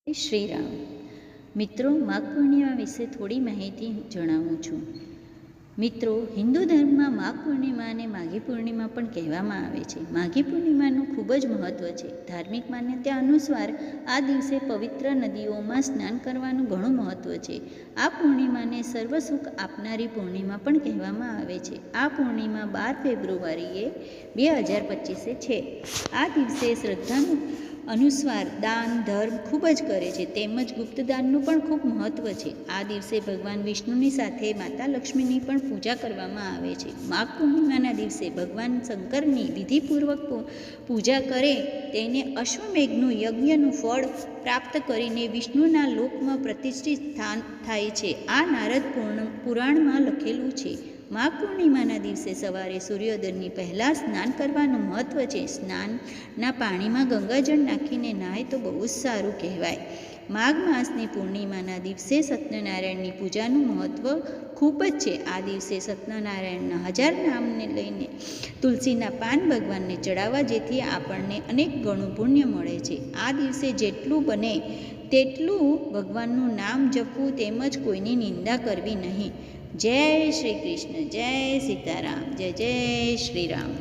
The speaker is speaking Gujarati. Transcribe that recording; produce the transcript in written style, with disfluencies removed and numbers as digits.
શ્રી રામ. મિત્રો, માઘ પૂર્ણિમા વિશે થોડી માહિતી જણાવું છું. મિત્રો, હિન્દુ ધર્મમાં માઘ પૂર્ણિમાને માઘી પૂર્ણિમા પણ કહેવામાં આવે છે. માઘી પૂર્ણિમાનું ખૂબ જ મહત્ત્વ છે. ધાર્મિક માન્યતા અનુસાર આ દિવસે પવિત્ર નદીઓમાં સ્નાન કરવાનું ઘણું મહત્ત્વ છે. આ પૂર્ણિમાને સર્વ સુખ આપનારી પૂર્ણિમા પણ કહેવામાં આવે છે. આ પૂર્ણિમા 12 ફેબ્રુઆરીએ 2025 છે. આ દિવસે શ્રદ્ધાનું અનુસાર દાન ધર્મ ખૂબ જ કરે છે, તેમજ ગુપ્તદાનનું પણ ખૂબ મહત્ત્વ છે. આ દિવસે ભગવાન વિષ્ણુની સાથે માતા લક્ષ્મીની પણ પૂજા કરવામાં આવે છે. માઘ પૂર્ણિમાના દિવસે ભગવાન શંકરની વિધિપૂર્વક પૂજા કરે તેને અશ્વમેઘનું યજ્ઞનું ફળ પ્રાપ્ત કરીને વિષ્ણુના લોકમાં પ્રતિષ્ઠિત થાય છે. આ નારદ પુરાણમાં લખેલું છે. માઘ પૂર્ણિમાના દિવસે સવારે સૂર્યોદયની પહેલાં સ્નાન કરવાનું મહત્ત્વ છે. સ્નાનના પાણીમાં ગંગાજળ નાખીને નહાય તો બહુ જ સારું કહેવાય. માઘ માસની પૂર્ણિમાના દિવસે સત્યનારાયણની પૂજાનું મહત્ત્વ ખૂબ જ છે. આ દિવસે સત્યનારાયણના 1000 નામને લઈને તુલસીના પાન ભગવાનને ચડાવવા, જેથી આપણને અનેક ગણું પુણ્ય મળે છે. આ દિવસે જેટલું બને તેટલું ભગવાનનું નામ જપવું, તેમજ કોઈની નિંદા કરવી નહીં. જય શ્રી કૃષ્ણ, જય સીતારામ, જય જય શ્રી રામ.